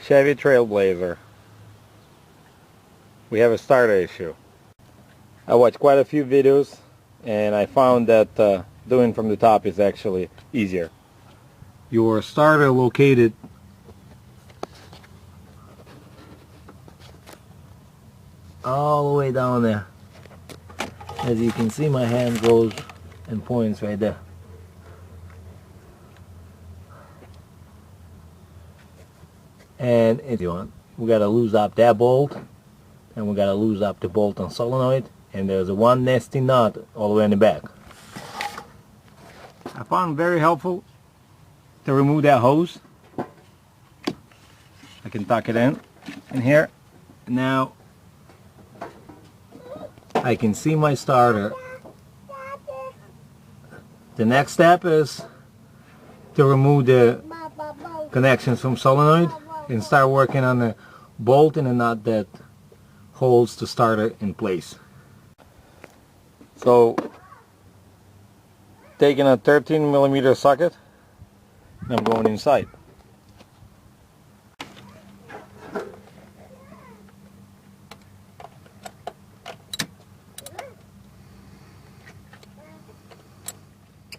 Chevy Trailblazer. We have a starter issue. I watched quite a few videos and I found that doing from the top is actually easier. Your starter located all the way down there. As you can see, my hand goes and points right there. And if you want, we gotta lose up that bolt, and we gotta lose up the bolt on solenoid, and there's a one nasty nut all the way in the back. I found it very helpful to remove that hose. I can tuck it in here. Now I can see my starter. The next step is to remove the connections from solenoid and start working on the bolt and the nut that holds the starter in place. So, taking a 13mm socket, and I'm going inside.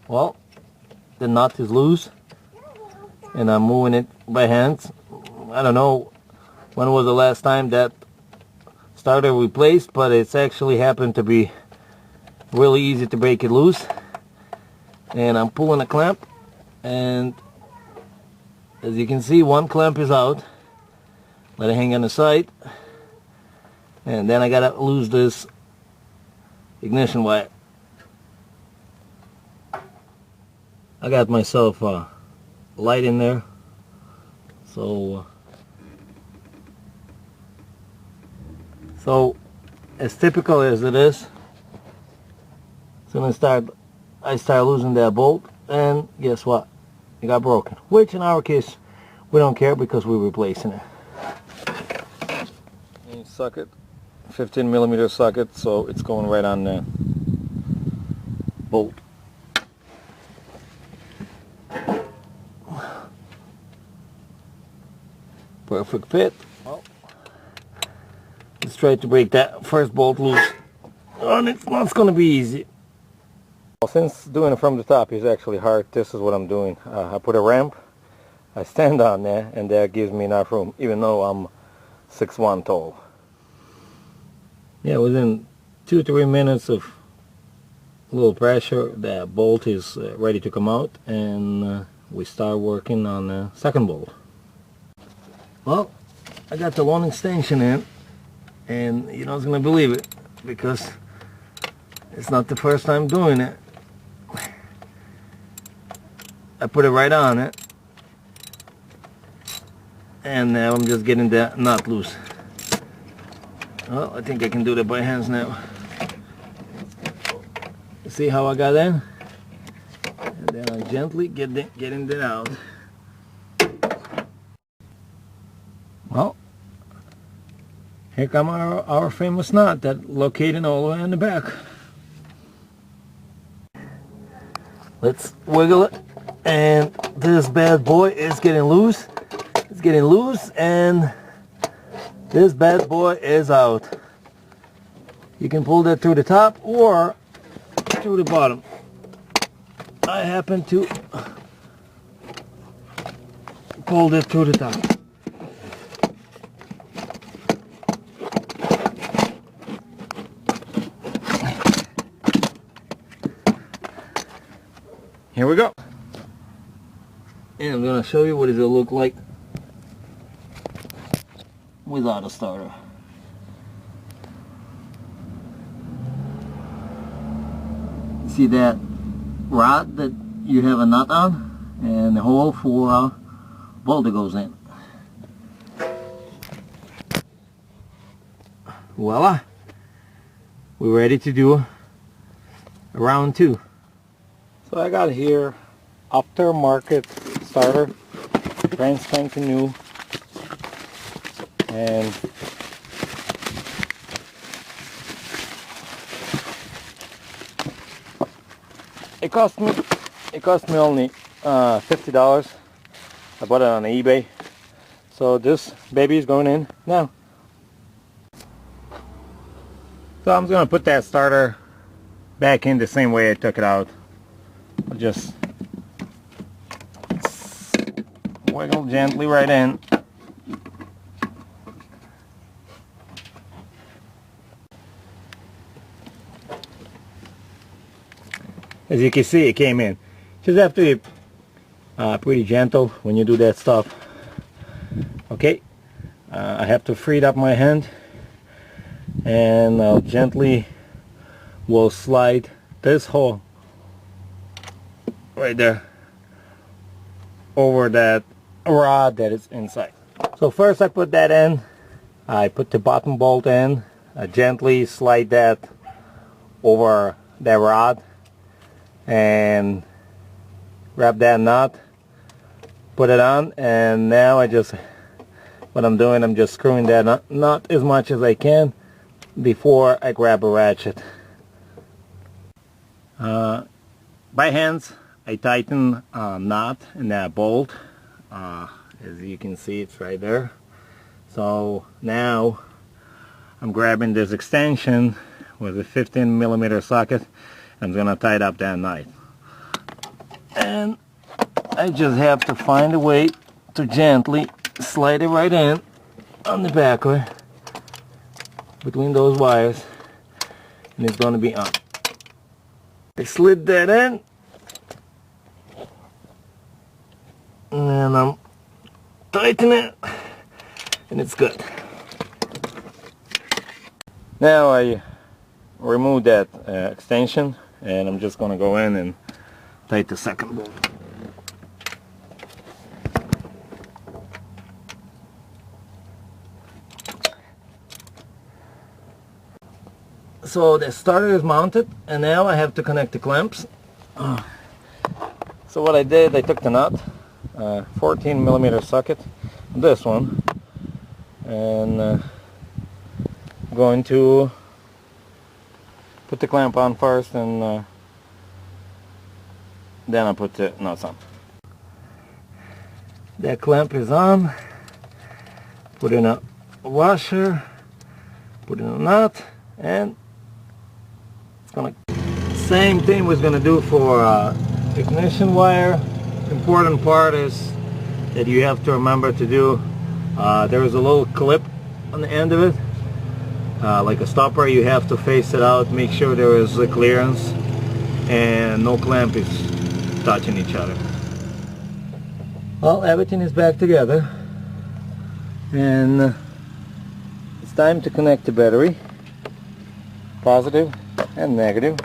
Well, the nut is loose and I'm moving it by hands. I don't know when was the last time that starter replaced, but it's actually happened to be really easy to break it loose. And I'm pulling a clamp, and as you can see, one clamp is out. Let it hang on the side, and then I gotta lose this ignition wire. I got myself a light in there, so as typical as it is, soon as I start losing that bolt, and guess what? It got broken. Which in our case, we don't care because we're replacing it. And socket, 15mm socket, so it's going right on the bolt. Perfect fit. Well, let's try to break that first bolt loose. And it's not going to be easy. Well, since doing it from the top is actually hard, this is what I'm doing. I put a ramp, I stand on there, and that gives me enough room, even though I'm 6'1" tall. Yeah, within 2 to 3 minutes of a little pressure, that bolt is ready to come out, and we start working on the second bolt. Well, I got the long extension in, and you're not going to believe it, because it's not the first time doing it. I put it right on it, and now I'm just getting that nut loose. Well, I think I can do that by hands now. See how I got in? And then I gently getting that out. Well, here come our famous nut that located all the way in the back. Let's wiggle it, and this bad boy is getting loose. It's getting loose, and this bad boy is out. You can pull that through the top or through the bottom. I happen to pull that through the top. Here we go. And I'm going to show you what it'll look like without a starter. See that rod that you have a nut on, and the hole for a bolt that goes in. Voila! We're ready to do a round 2. So I got here aftermarket starter, brand spanking new, and it cost me only $50. I bought it on eBay, So this baby is going in now. So I'm going to put that starter back in the same way I took it out. I'll just wiggle gently right in. As you can see, it came in. Just have to be pretty gentle when you do that stuff. Okay, I have to free up my hand, and I'll gently will slide this hole right there over that rod that is inside. So first I put that in. I put the bottom bolt in. I gently slide that over that rod and grab that nut, put it on, and now what I'm doing, I'm just screwing that nut as much as I can before I grab a ratchet. By hands, I tighten a nut in that bolt. As you can see, it's right there. So now I'm grabbing this extension with a 15mm socket. I'm gonna tighten up that knife, and I just have to find a way to gently slide it right in on the back way between those wires, and it's gonna be on. I slid that in, and I'm tightening it, and it's good. Now I remove that extension, and I'm just going to go in and tighten the second bolt. So the starter is mounted, and now I have to connect the clamps. So what I did, I took the nut, 14mm socket, this one, and going to put the clamp on first, and then I put the nuts on. That clamp is on. Put in a washer, put in a nut, and it's gonna. Same thing we're gonna do for ignition wire. Important part is that you have to remember to do. There is a little clip on the end of it. Like a stopper, you have to face it out, make sure there is a clearance and no clamp is touching each other. Well, everything is back together, and it's time to connect the battery, positive and negative.